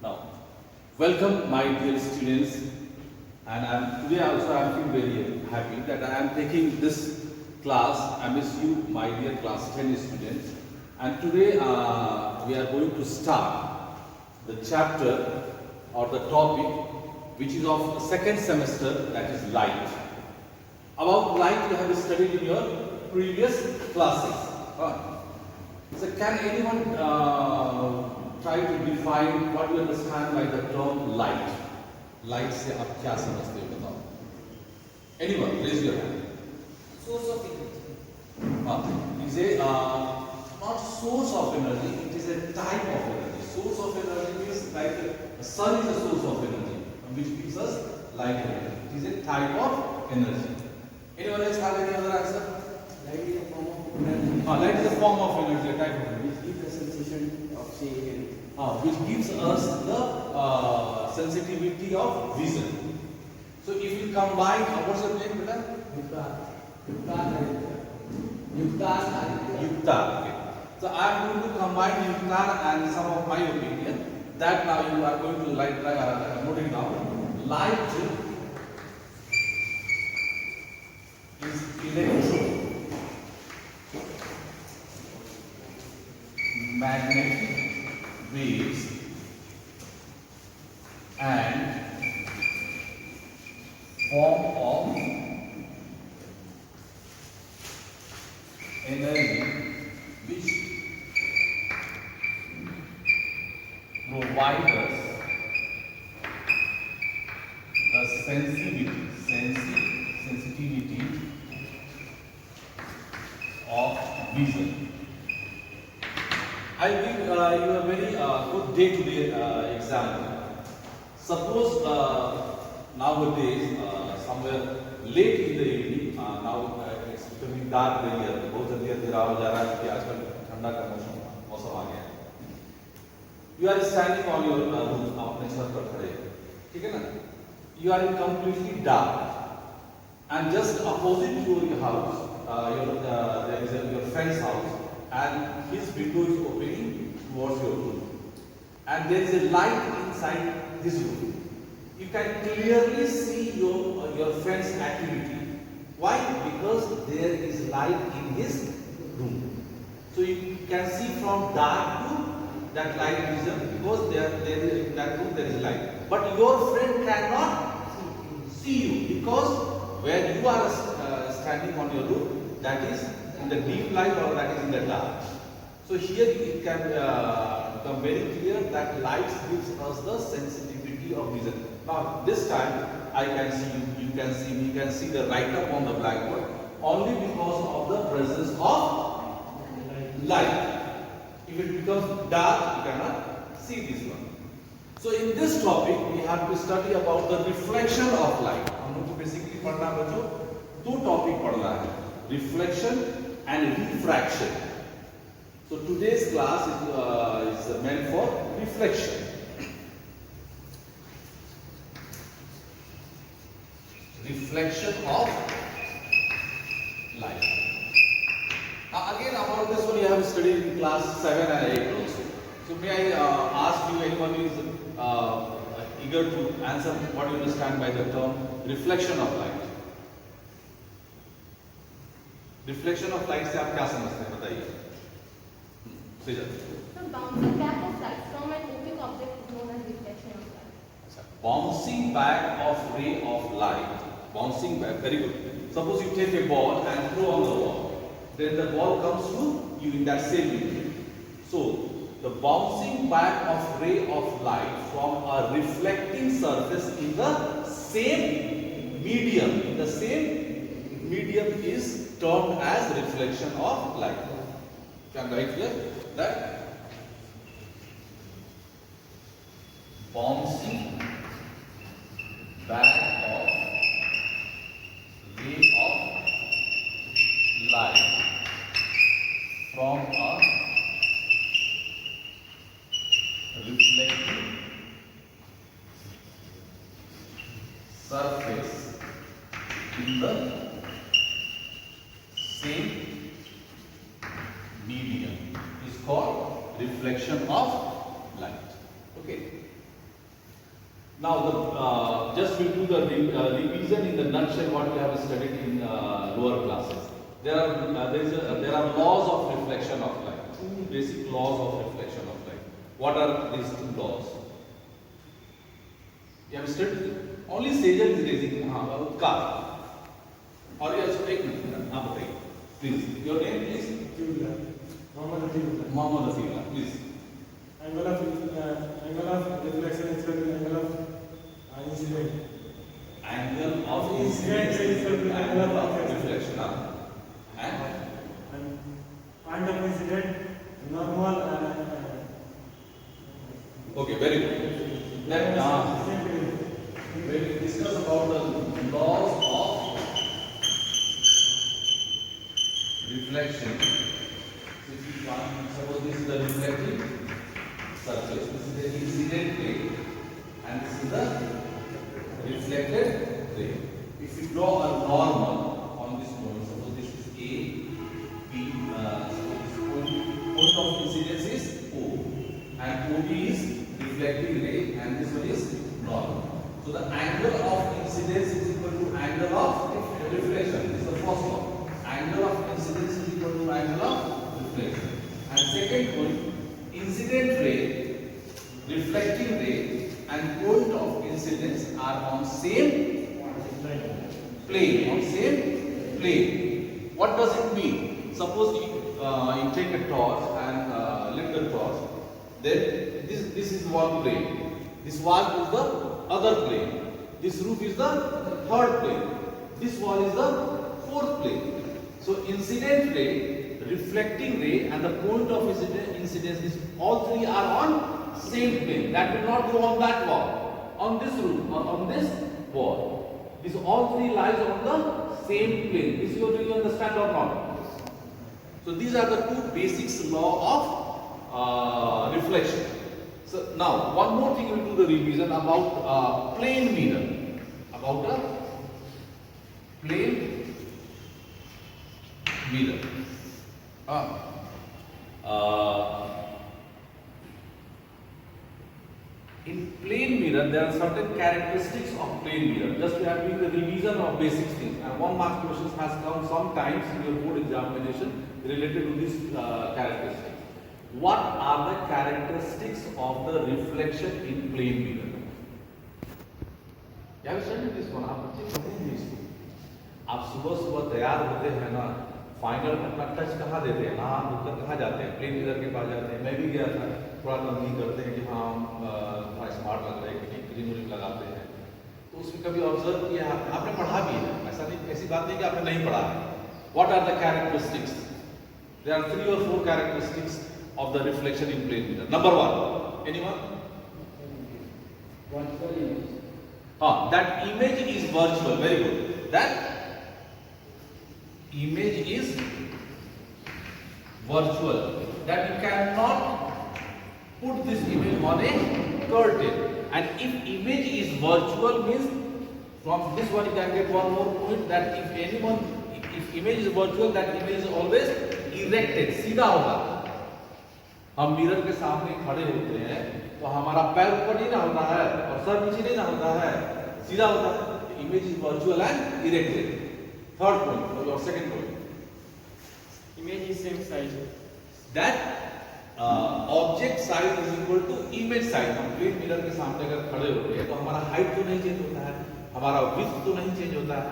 Now, welcome my dear students, and today also I feel very happy that I am taking this class. I miss you, my dear class 10 students, and today we are going to start the chapter or the topic which is of the second semester, that is light. About light you have studied in your previous classes. So can anyone try to define what you understand by the term light? Light से आप क्या समझते हो बताओ? Anyone, raise your hand. Source of energy. It is a not source of energy. It is a type of energy. Source of energy means like the sun is a source of energy, which gives us light energy. It is a type of energy. Anyone else have any other answer? Light is a form of energy. Light is a form of energy, a type of energy. Which gives the sensation of seeing. Which gives us the sensitivity of vision. So if you combine, what's your name, beta? Yukta. Okay. So I am going to combine Yukta and some of my opinion. That now you are going to note it down. Light is electromagnetic waves and form of energy which provide us the sensitivity of vision. I will give you a very good day-to-day example. Suppose nowadays, somewhere late in the evening, now it's becoming dark very early. बहुत जल्दी अंधेरा हो जा रहा है क्योंकि आजकल ठंडा का मौसम आ गया है. You are standing on your roof, आप अपने छत पर खड़े हैं, ठीक है ना? You are in completely dark, and just opposite to your house, there is your friend's house. And his window is opening towards your room, and there is a light inside this room. You can clearly see your friend's activity. Why? Because there is light in his room. So you can see from dark to that light vision, because there is in that room there is light. But your friend cannot see you, because where you are standing on your roof, that is in the deep light or that is in the dark. So here it can become very clear that light gives us the sensitivity of vision. Now this time I can see you, you can see me, you can see the write up on the blackboard only because of the presence of light. If it becomes dark, you cannot see this one. So in this topic we have to study about the reflection of light. हम लोग को basically पढ़ना बच्चों दो topic पढ़ना है, reflection and refraction. So today's class is meant for reflection. Reflection of light. Now again about this one you have studied in class 7 and 8 also. So may I ask you, anyone who is eager to answer what you understand by the term reflection of light? Reflection of light से आप क्या समझते हैं बताइए? So bouncing back of light from an opaque object is known as reflection of light. अच्छा, bouncing back of ray of light. Bouncing back, very good. Suppose you take a ball and throw on the wall, then the ball comes to you in that same medium. So the bouncing back of ray of light from a reflecting surface in the same medium is termed as reflection of light. Can I write here that bouncing back of ray of light from a reflecting surface in the same medium is called reflection of light. Okay. Now, just we'll do the revision in the nutshell what we have studied in lower classes. There are laws of reflection of light. Two basic laws of reflection of light. What are these two laws? You have studied. Only Sejal is raising Utkarsh. और ये अच्छा एक minute आप बताइए please your name please Mohammed Atiyullah. Mohammed Asila please Angle of reflection is equal to angle of incident. Angle of Incident is equal to angle of reflection and And point of incident, normal okay very good then we will discuss about the laws of reflection. Suppose this is the reflecting surface, this is the incident ray, and this is the reflected ray. If you draw a normal on this point, suppose this is A, B, suppose this point of incidence is O, and OB is reflecting ray, and this one is normal. So the angle of incidence is equal to angle of reflection. This is the first law. Angle of incidence is equal to angle of reflection. And second point, incident ray, reflecting ray, and point of incidence are on same plane. On same plane. What does it mean? Suppose you take a torch and lit the torch. Then this is one plane. This wall is the other plane. This roof is the third plane. This wall is the fourth plane. So incident ray, reflecting ray, and the point of incidence is all three are on same plane. That will not go on that wall, on this roof, or on this wall. This all three lies on the same plane. This you understand or not? So these are the two basics law of reflection. So now one more thing we will do the revision about plane mirror. About a plane mirror. In plane mirror, there are certain characteristics of plane mirror. Just we are doing the revision of basic things. And 1 mark questions has come sometimes in your board examination related to these characteristics. What are the characteristics of the reflection in plane mirror? You have studied this one. आप बच्चे पढ़ेंगे इसको. आप सुबह तैयार होते हैं ना, फाइनल अपना टच कहाँ देते हैं, हाँ धोकर कहाँ जाते हैं, प्लेन मिरर के पास जाते हैं. मैं भी गया था, थोड़ा तंबीह करते हैं कि हाँ थोड़ा स्मार्ट लग रहा है कि क्रीम व्रीम लगाते हैं. तो उसमें कभी ऑब्जर्व किया, आपने पढ़ा भी है, ऐसा नहीं, ऐसी बात नहीं कि आपने नहीं पढ़ा है. What are the characteristics? There are 3 or 4 characteristics of the reflection in plane mirror. Number 1, anyone? virtual image. That image is virtual. Very good. That image is virtual. That you cannot put this image on a curtain. And if image is virtual means from this one you can get one more point, that if image is virtual, that image is always erected. सीधा होगा. हम mirror के सामने खड़े होते हैं तो हमारा पैर ऊपर नहीं ना होता है और सर नीचे नहीं ना होता है, सीधा होता है. Image is virtual and erected. Third point और second point, Image is same size. That object size is equal to image size. हम प्लेन मिरर के सामने अगर खड़े होते हैं तो हमारा हाइट तो नहीं चेंज होता है, हमारा विड्थ तो नहीं चेंज होता है,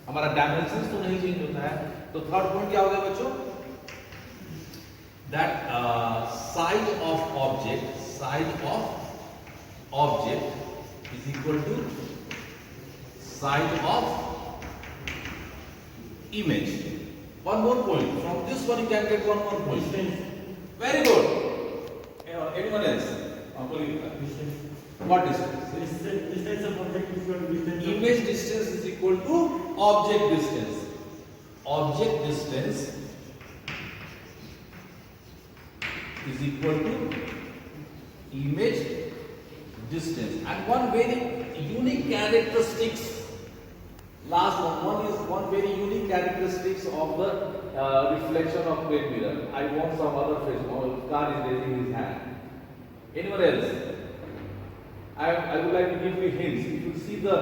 हमारा डायमेंशंस तो नहीं चेंज होता है. तो थर्ड पॉइंट क्या होगा बच्चों? That size of object is equal to size of image. One more point. From this one you can get one more point. Distance. Very good. Anyone else? Distance. What distance? Distance of object is equal to distance. Image distance is equal to object distance. Object distance is equal to image distance. And one very unique characteristics, last one is one very unique characteristics of the reflection of plane mirror. I want some other face. Car is raising his hand. Anyone else? I would like to give you hints. If you see the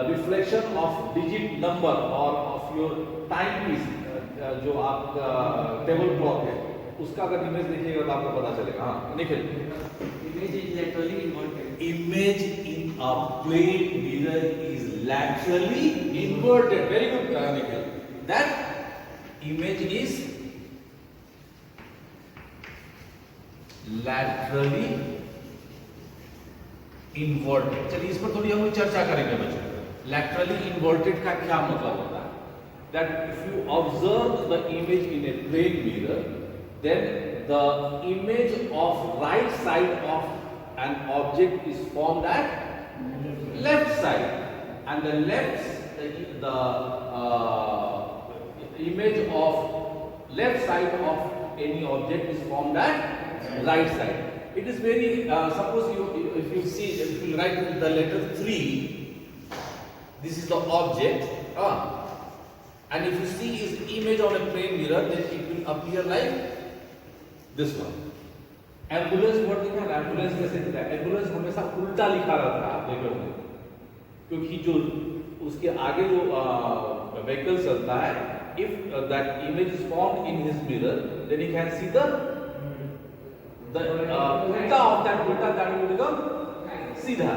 reflection of digit number or of your timepiece, जो आपका table clock है, उसका अगर image देखिएगा तो आपको पता चलेगा. हाँ, Nikhil. Image is laterally inverted. Image in a plane mirror is laterally inverted. Very good, Nikhil. That image is laterally inverted. चलिए इस पर थोड़ी हम चर्चा करेंगे बच्चों. Laterally inverted का क्या मतलब होता है? That if you observe the image in a plane mirror, then the image of right side of an object is formed at left side, and the image of left side of any object is formed at right side. It is very suppose if you see, if you write the letter 3, this is the object, and if you see its image on a plane mirror, then it will appear like this one. Ambulance word देखा ना, ambulance कैसे दिखता है? Ambulance हमेशा उल्टा लिखा रहता है, आप देखे होंगे, क्योंकि जो उसके आगे जो व्हीकल चलता है, if that image is formed in his mirror, then he can see the ulta of that ulta, that will become सीधा.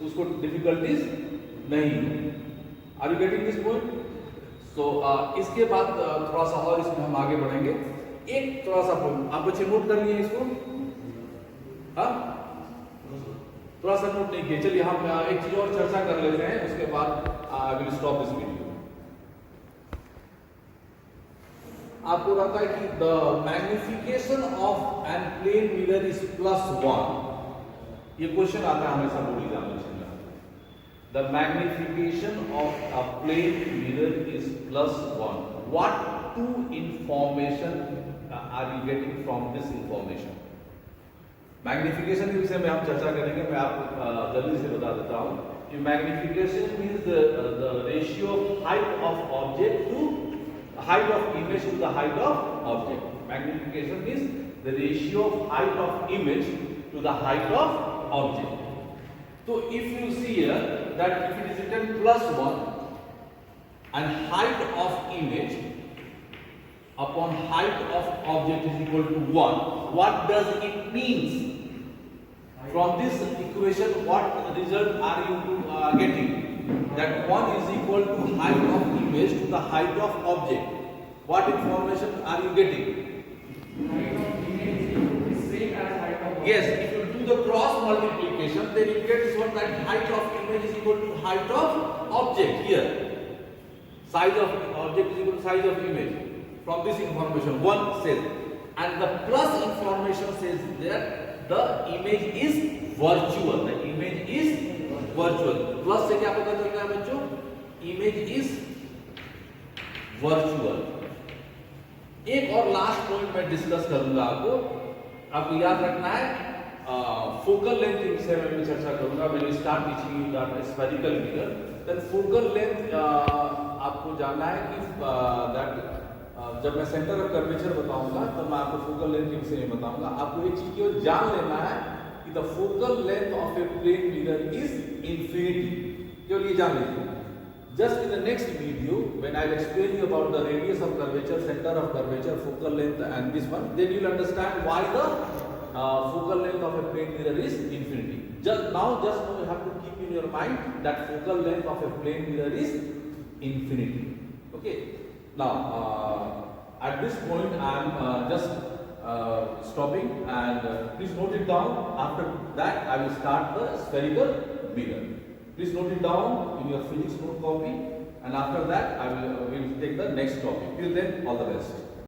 उसको डिफिकल्टीज नहीं. Are you getting this point? So इसके बाद थोड़ा सा और इसमें हम आगे बढ़ेंगे. एक थोड़ा सा पॉइंट आप बच्चे नोट कर लिए इसको? हाँ, थोड़ा सा नोट नहीं किए. चलिए हम एक चीज और चर्चा कर लेते हैं, उसके बाद I will stop this video. आपको रहता है कि the magnification of an plane mirror is +1. ये क्वेश्चन आता है हमेशा बोर्ड एग्जामिनेशन में. The magnification of a plane mirror is +1. What two information are you getting from this information? Magnification के विषय में हम चर्चा करेंगे. मैं आपको जल्दी से बता देता हूँ कि magnification means the ratio of height of object to height of image to the height of object. Magnification means the ratio of height of image to the height of object. So if you see here that if it is written +1 and height of image upon height of object is equal to 1, what does it means? From this equation, what result are you getting? That 1 is equal to height of image to the height of object. What information are you getting? Height of image is same as height of object. Yes, if you do the cross multiplication, then you get this one, that height of image is equal to height of object here. Size of object is equal to size of image. From this information, 1 says, and the plus information says that the image is virtual. The image is virtual. Plus से क्या पता चलता है बच्चों? Image is virtual. एक और last point मैं discuss करूंगा आपको याद रखना है. फोकल लेंथ के विषय में मैं चर्चा करूंगा. मैंने start teaching you that spherical mirror. Then focal length आपको जानना है कि दैट जब मैं सेंटर ऑफ कर्वेचर बताऊंगा तो मैं आपको फोकल लेंथ के विषय में बताऊंगा. आपको एक चीज केवल जान लेना है कि the focal length of a plane mirror is infinity. केवल ये जान लीजिए. Just in the next video, when I will explain you about the radius of curvature, center of curvature, focal length, and this one, then you will understand why the focal length of a plane mirror is infinity. Just now you have to keep in your mind that focal length of a plane mirror is infinity. Okay. Now, at this point, I am just stopping, and please note it down. After that, I will start the spherical mirror. Please note it down in your physics note copy, and after that we will take the next topic. Till then, all the best.